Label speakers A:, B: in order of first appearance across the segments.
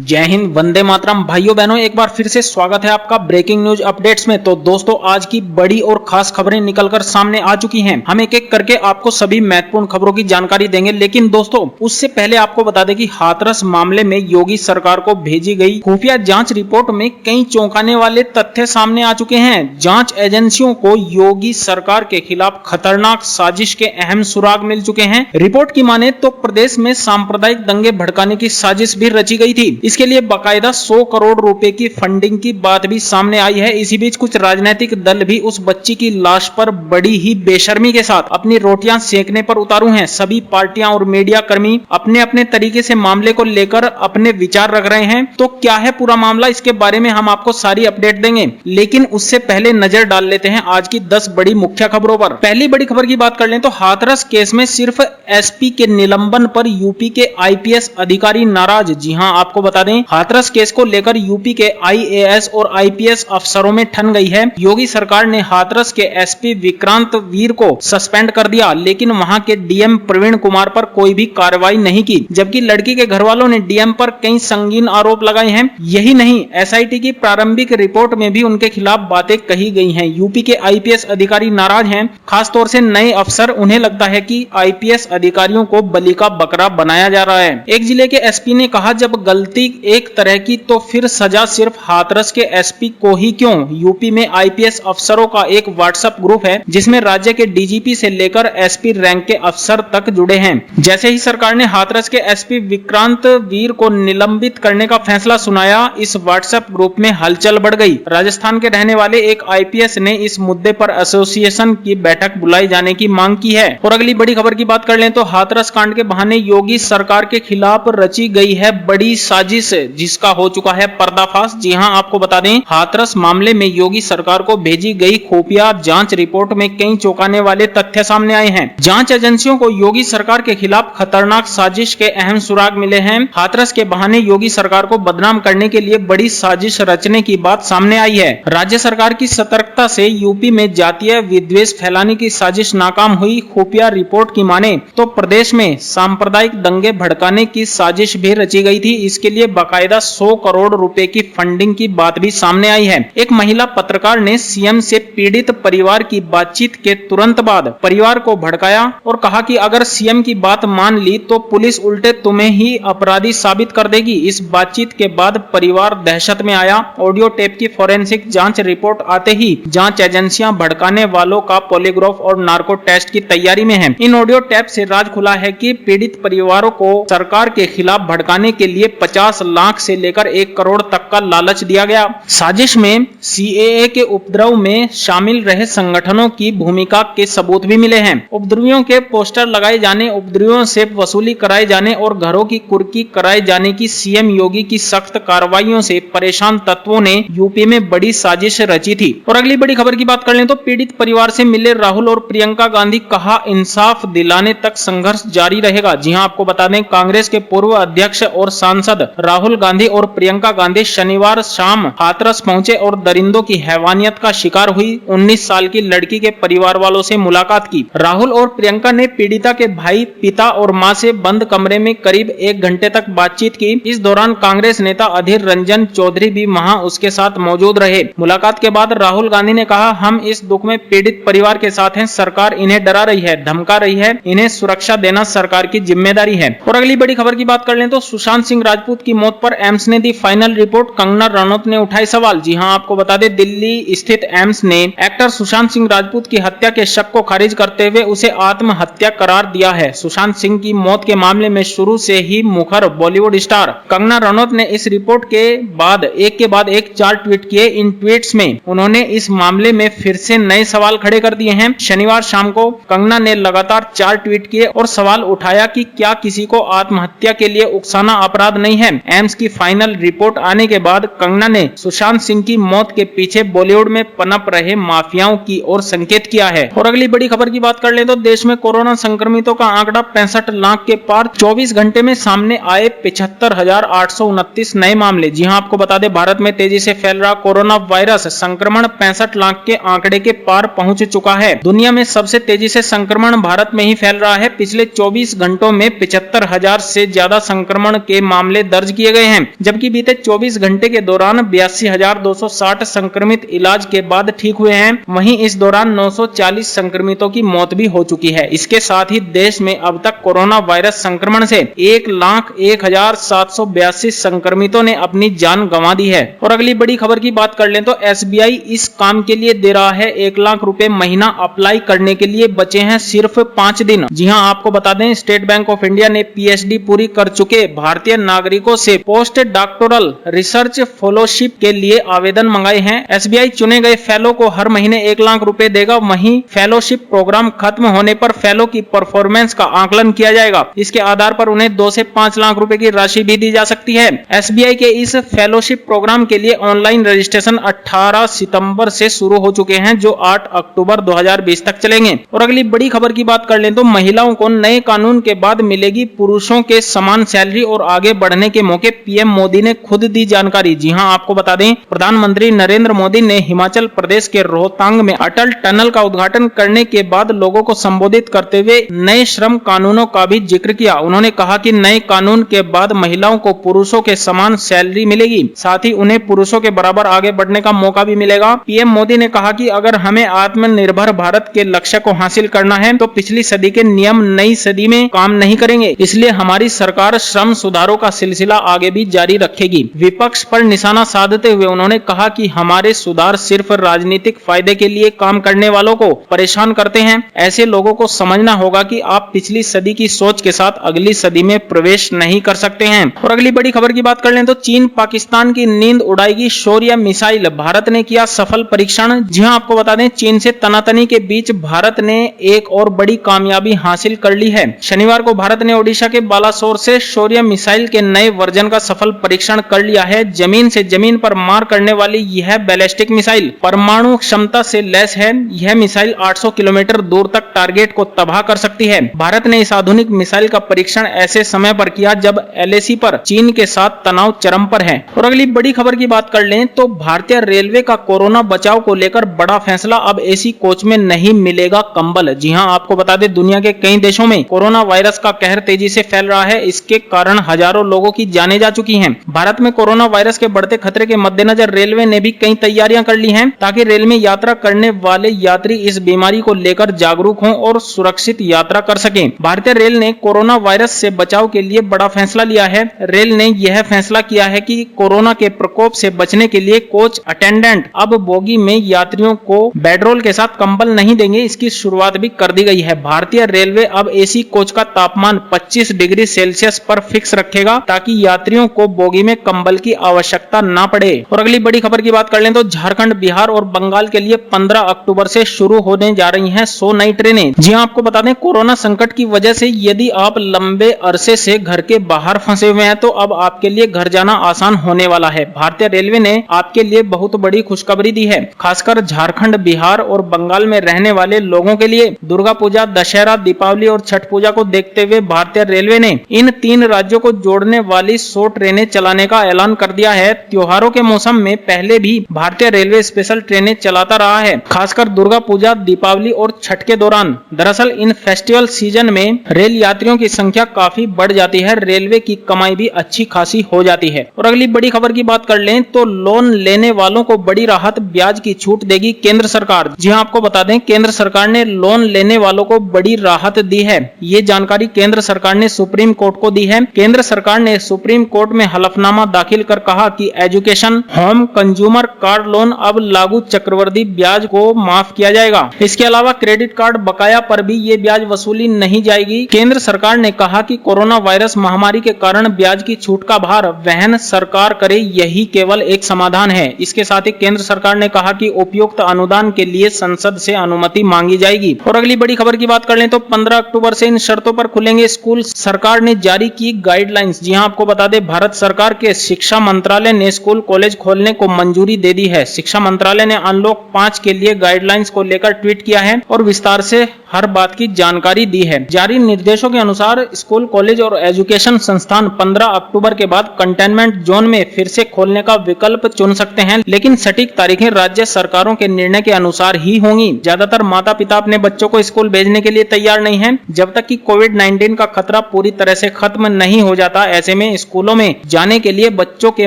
A: जय हिंद, वंदे मातरम। भाइयों बहनों, एक बार फिर से स्वागत है आपका ब्रेकिंग न्यूज अपडेट्स में। तो दोस्तों, आज की बड़ी और खास खबरें निकलकर सामने आ चुकी हैं। हम एक एक करके आपको सभी महत्वपूर्ण खबरों की जानकारी देंगे, लेकिन दोस्तों उससे पहले आपको बता दें कि हाथरस मामले में योगी सरकार को भेजी गई खुफिया जांच रिपोर्ट में कई चौंकाने वाले तथ्य सामने आ चुके हैं। जांच एजेंसियों को योगी सरकार के खिलाफ खतरनाक साजिश के अहम सुराग मिल चुके हैं। रिपोर्ट की माने तो प्रदेश में सांप्रदायिक दंगे भड़काने की साजिश भी रची गई थी। इसके लिए बाकायदा 100 करोड़ रुपए की फंडिंग की बात भी सामने आई है। इसी बीच कुछ राजनीतिक दल भी उस बच्ची की लाश पर बड़ी ही बेशर्मी के साथ अपनी रोटियां सेकने पर उतारू हैं। सभी पार्टियां और मीडिया कर्मी अपने अपने तरीके से मामले को लेकर अपने विचार रख रहे हैं। तो क्या है पूरा मामला, इसके बारे में हम आपको सारी अपडेट देंगे, लेकिन उससे पहले नजर डाल लेते हैं आज की 10 बड़ी मुख्य खबरों पर। पहली बड़ी खबर की बात कर लें तो हाथरस केस में सिर्फ एसपी के निलंबन पर यूपी के आईपीएस अधिकारी नाराज। जी हां, आपको बता दें हाथरस केस को लेकर यूपी के आईएएस और आईपीएस अफसरों में ठन गई है। योगी सरकार ने हाथरस के एसपी विक्रांत वीर को सस्पेंड कर दिया, लेकिन वहां के डीएम प्रवीण कुमार पर कोई भी कार्रवाई नहीं की, जबकि लड़की के घर वालों ने डीएम पर कई संगीन आरोप लगाए हैं। यही नहीं, एसआईटी की प्रारंभिक रिपोर्ट में भी उनके खिलाफ बातें कही गई हैं। यूपी के आईपीएस अधिकारी नाराज हैं, खासतौर से नए अफसर। उन्हें लगता है कि आईपीएस अधिकारियों को बलि का बकरा बनाया जा रहा है। एक जिले के एसपी ने कहा, जब गलती एक तरह की तो फिर सजा सिर्फ हाथरस के एसपी को ही क्यों। यूपी में आईपीएस अफसरों का एक व्हाट्सएप ग्रुप है जिसमें राज्य के डीजीपी से लेकर एसपी रैंक के अफसर तक जुड़े हैं। जैसे ही सरकार ने हाथरस के एसपी विक्रांत वीर को निलंबित करने का फैसला सुनाया, इस व्हाट्सएप ग्रुप में हलचल बढ़ गई। राजस्थान के रहने वाले एक आईपीएस ने इस मुद्दे पर एसोसिएशन की बैठक बुलाई जाने की मांग की है। और अगली बड़ी खबर की बात कर लें तो हाथरस कांड के बहाने योगी सरकार के खिलाफ रची गई है बड़ी साजिश, जिसका हो चुका है पर्दाफाश। जी हां, आपको बता दें हाथरस मामले में योगी सरकार को भेजी गई खुफिया जांच रिपोर्ट में कई चौंकाने वाले तथ्य सामने आए हैं। जांच एजेंसियों को योगी सरकार के खिलाफ खतरनाक साजिश के अहम सुराग मिले हैं। हाथरस के बहाने योगी सरकार को बदनाम करने के लिए बड़ी साजिश रचने की बात सामने आई है। राज्य सरकार की सतर्कता से यूपी में जातीय विद्वेष फैलाने की साजिश नाकाम हुई। खुफिया रिपोर्ट की माने तो प्रदेश में सांप्रदायिक दंगे भड़काने की साजिश भी रची गई थी। इसके लिए बाकायदा 100 करोड़ रुपए की फंडिंग की बात भी सामने आई है। एक महिला पत्रकार ने सीएम से पीड़ित परिवार की बातचीत के तुरंत बाद परिवार को भड़काया और कहा कि अगर सीएम की बात मान ली तो पुलिस उल्टे तुम्हें ही अपराधी साबित कर देगी। इस बातचीत के बाद परिवार दहशत में आया। ऑडियो टेप की फोरेंसिक जांच रिपोर्ट आते ही जांच एजेंसियां भड़काने वालों का पॉलीग्राफ और नार्को टेस्ट की तैयारी में हैं। इन ऑडियो टेप से राज खुला है कि पीड़ित परिवारों को सरकार के खिलाफ भड़काने के लिए 50 लाख से लेकर 1 करोड़ तक का लालच दिया गया। साजिश में सीएए के उपद्रव में शामिल रहे संगठनों की भूमिका के सबूत भी मिले हैं। उपद्रवियों के पोस्टर लगाए जाने, उपद्रवियों से वसूली कराए जाने और घरों की कुर्की कराए जाने की सीएम योगी की सख्त कार्रवाइयों से परेशान तत्वों ने यूपी में बड़ी साजिश रची थी। और अगली बड़ी खबर की बात कर लें तो पीड़ित परिवार से मिले राहुल और प्रियंका गांधी, कहा इंसाफ दिलाने तक संघर्ष जारी रहेगा। जी हां, आपको बता दें कांग्रेस के पूर्व अध्यक्ष और सांसद राहुल गांधी और प्रियंका गांधी शनिवार शाम हाथरस पहुंचे और दरिंदों की हैवानियत का शिकार हुई 19 साल की लड़की के परिवार वालों से मुलाकात की। राहुल और प्रियंका ने पीड़िता के भाई, पिता और मां से बंद कमरे में करीब 1 घंटे तक बातचीत की। इस दौरान कांग्रेस नेता अधीर रंजन चौधरी भी वहां उसके साथ मौजूद रहे। मुलाकात के बाद राहुल गांधी ने कहा, हम इस दुख में पीड़ित परिवार के साथ हैं। सरकार इन्हें डरा रही है, धमका रही है, इन्हें सुरक्षा देना सरकार की जिम्मेदारी है। और अगली बड़ी खबर की बात कर लें तो सुशांत सिंह राजपूत की मौत पर एम्स ने the final report. Kangana Ranaut ने उठाए सवाल। जी हां, आपको बता दें दिल्ली स्थित एम्स ने एक्टर सुशांत सिंह राजपूत की हत्या के शक को खारिज करते हुए उसे आत्महत्या करार दिया है। सुशांत सिंह की मौत के मामले में शुरू से ही मुखर बॉलीवुड स्टार कंगना रनौत ने इस रिपोर्ट के बाद एक 4 ट्वीट किए। इन ट्वीट्स में उन्होंने इस मामले में फिर से नए सवाल खड़े कर दिए हैं। शनिवार शाम को कंगना ने लगातार 4 ट्वीट किए और सवाल उठाया कि क्या किसी को आत्महत्या के लिए उकसाना अपराध नहीं है। एम्स की फाइनल रिपोर्ट आने के बाद कंगना ने सुशांत सिंह की मौत के पीछे बॉलीवुड में पनप रहे माफियाओं की ओर संकेत किया है। और अगली बड़ी खबर की बात कर लें तो देश में कोरोना संक्रमितों का आंकड़ा 65 लाख के पार। 24 घंटे में सामने आए 75,829 नए मामले। जी हां, आपको बता दें भारत में तेजी से फैल रहा कोरोना वायरस संक्रमण 65 लाख के आंकड़े के पार पहुंच चुका है। दुनिया में सबसे तेजी से संक्रमण भारत में ही फैल रहा है पिछले 24 घंटों में 75,000 से ज्यादा संक्रमण के मामले दर्ज किए गए हैं, जबकि बीते 24 घंटे के दौरान 82,260 संक्रमित इलाज के बाद ठीक हुए हैं। वहीं इस दौरान 940 संक्रमितों की मौत भी हो चुकी है। इसके साथ ही देश में अब तक कोरोना वायरस संक्रमण से 1,01,782 संक्रमितों ने अपनी जान गंवा दी है। और अगली बड़ी खबर की बात कर लें तो SBI इस काम के लिए दे रहा है 1 लाख रुपए महीना। अप्लाई करने के लिए बचे हैं सिर्फ 5 दिन। जी हां, आपको बता दें स्टेट बैंक ऑफ इंडिया ने PhD पूरी कर चुके भारतीय नागरिकों से पोस्ट डॉक्टोरल रिसर्च फेलोशिप के लिए आवेदन मंगाए हैं। SBI चुने गए फेलो को हर महीने 1 लाख रुपए देगा। वहीं फेलोशिप प्रोग्राम खत्म होने पर फेलो की परफॉर्मेंस का आकलन किया जाएगा। इसके आधार पर उन्हें 2 से 5 लाख रुपए की राशि भी दी जा सकती है। SBI के इस फेलोशिप प्रोग्राम के लिए ऑनलाइन रजिस्ट्रेशन 18 सितंबर से शुरू हो चुके हैं, जो 8 अक्टूबर 2020 तक चलेंगे। और अगली बड़ी खबर की बात कर लें तो महिलाओं को नए कानून के बाद मिलेगी पुरुषों के समान सैलरी और आगे बढ़ने के मौके। PM मोदी ने खुद दी जानकारी। जी हां, आपको बता दें प्रधानमंत्री नरेंद्र मोदी ने हिमाचल प्रदेश के रोहतांग में अटल टनल का उद्घाटन करने के बाद लोगों को संबोधित करते हुए नए श्रम कानूनों का भी जिक्र किया। उन्होंने कहा कि नए कानून के बाद महिलाओं को पुरुषों के समान सैलरी मिलेगी, साथ ही उन्हें पुरुषों के बराबर आगे बढ़ने का मौका भी मिलेगा। PM मोदी ने कहा कि अगर हमें आत्मनिर्भर भारत के लक्ष्य को हासिल करना है तो पिछली सदी के नियम नई सदी में काम नहीं करेंगे, इसलिए हमारी सरकार श्रम सुधारों का सिलसिला आगे भी जारी रखेगी। विपक्ष पर निशाना साधते हुए उन्होंने कहा कि हमारे सुधार सिर्फ राजनीतिक फायदे के लिए काम करने वालों को परेशान करते हैं। ऐसे लोगों को समझना होगा कि आप पिछली सदी की सोच के साथ अगली सदी में प्रवेश नहीं कर सकते हैं। और अगली बड़ी खबर की बात कर लें तो चीन पाकिस्तान की नींद उड़ाएगी शौर्य मिसाइल। भारत ने किया सफल परीक्षण। जी हां, आपको बता दें चीन से तनातनी के बीच भारत ने एक और बड़ी कामयाबी हासिल कर ली है। शनिवार को भारत ने ओडिशा के बालासोर से शौर्य मिसाइल के नए वर्जन का सफल परीक्षण कर लिया है। जमीन से जमीन पर मार करने वाली यह बैलिस्टिक मिसाइल परमाणु क्षमता से लैस है। यह मिसाइल 800 किलोमीटर दूर तक टारगेट को तबाह कर सकती है। भारत ने इस आधुनिक मिसाइल का परीक्षण ऐसे समय पर किया जब LAC पर चीन के साथ तनाव चरम पर है। और अगली बड़ी खबर की बात कर लें तो भारतीय रेलवे का कोरोना बचाव को लेकर बड़ा फैसला। अब AC कोच में नहीं मिलेगा कंबल। जी हां, आपको बता दें दुनिया के कई देशों में कोरोना वायरस का कहर तेजी से फैल रहा है। इसके कारण हजारों लोगों की जानें जा चुकी हैं। भारत में कोरोना वायरस के बढ़ते खतरे के मद्देनजर रेलवे ने भी कई तैयारियां कर ली हैं ताकि रेल में यात्रा करने वाले यात्री इस बीमारी को लेकर जागरूक हों और सुरक्षित यात्रा कर सकें। भारतीय रेल ने कोरोना वायरस से बचाव के लिए बड़ा फैसला लिया है। रेल ने यह फैसला किया है कि कोरोना के प्रकोप से बचने के लिए कोच अटेंडेंट अब बोगी में यात्रियों को बेडरोल के साथ कंबल नहीं देंगे। इसकी शुरुआत भी कर दी गई है। भारतीय रेलवे अब AC कोच का तापमान 25 डिग्री सेल्सियस पर फिक्स रखेगा ताकि यात्रियों को बोगी में कंबल की आवश्यकता ना पड़े। और अगली बड़ी खबर की बात कर लें तो झारखंड, बिहार और बंगाल के लिए 15 अक्टूबर से शुरू होने जा रही हैं 100 नई ट्रेनें। जी हां, आपको बता दें कोरोना संकट की वजह से यदि आप लंबे अरसे से घर के बाहर फंसे हुए हैं तो अब आपके लिए घर जाना आसान होने वाला है। भारतीय रेलवे ने आपके लिए बहुत बड़ी खुशखबरी दी है। खासकर झारखंड, बिहार और बंगाल में रहने वाले लोगों के लिए दुर्गा पूजा, दशहरा, दीपावली और छठ पूजा को देखते हुए भारतीय रेलवे ने इन 3 राज्यों को जोड़ने वाली 100 ट्रेनें चलाने का ऐलान कर दिया है। त्योहारों के मौसम में पहले भी भारतीय रेलवे स्पेशल ट्रेनें चलाता रहा है, खासकर दुर्गा पूजा, दीपावली और छठ के दौरान। दरअसल इन फेस्टिवल सीजन में रेल यात्रियों की संख्या काफी बढ़ जाती है, रेलवे की कमाई भी अच्छी खासी हो जाती है। और अगली बड़ी खबर की बात कर लें तो लोन लेने वालों को बड़ी राहत, ब्याज की छूट देगी केंद्र सरकार। जी हां, आपको बता दें केंद्र सरकार ने लोन लेने वालों को बड़ी राहत दी है। ये जानकारी केंद्र सरकार ने सुप्रीम कोर्ट को दी है। केंद्र सरकार ने सुप्रीम कोर्ट में हलफनामा दाखिल कर कहा कि education, home, consumer card loan अब लागू चक्रवृद्धि ब्याज को माफ किया जाएगा। इसके अलावा क्रेडिट कार्ड बकाया पर भी ये ब्याज वसूली नहीं जाएगी। केंद्र सरकार ने कहा कि कोरोना वायरस महामारी के कारण ब्याज की छूट का भार वहन सरकार करे, यही केवल एक समाधान है। इसके साथ ही केंद्र सरकार ने कहा कि उपयुक्त अनुदान के लिए संसद से अनुमति मांगी जाएगी। और अगली बड़ी खबर की बात कर लें तो 15 अक्टूबर से इन शर्तों पर खुलेंगे स्कूल। सरकार ने जारी की गाइडलाइंस। जी हां, आपको बता दें भारत सरकार के शिक्षा मंत्रालय ने स्कूल कॉलेज खोलने को मंजूरी दे दी है। शिक्षा मंत्रालय ने अनलॉक 5 के लिए गाइडलाइंस को लेकर ट्वीट किया है और विस्तार से हर बात की जानकारी दी है। जारी निर्देशों के अनुसार स्कूल, कॉलेज और एजुकेशन संस्थान 15 अक्टूबर के बाद कंटेनमेंट जोन में फिर से खोलने का विकल्प चुन सकते हैं, लेकिन सटीक तारीखें राज्य सरकारों के निर्णय के अनुसार ही होंगी। ज्यादातर माता पिता अपने बच्चों को स्कूल भेजने के लिए तैयार तैयार नहीं है। जब तक कि कोविड-19 का खतरा पूरी तरह से खत्म नहीं हो जाता, ऐसे में स्कूलों में जाने के लिए बच्चों के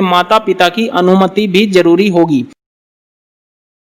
A: माता पिता की अनुमति भी जरूरी होगी।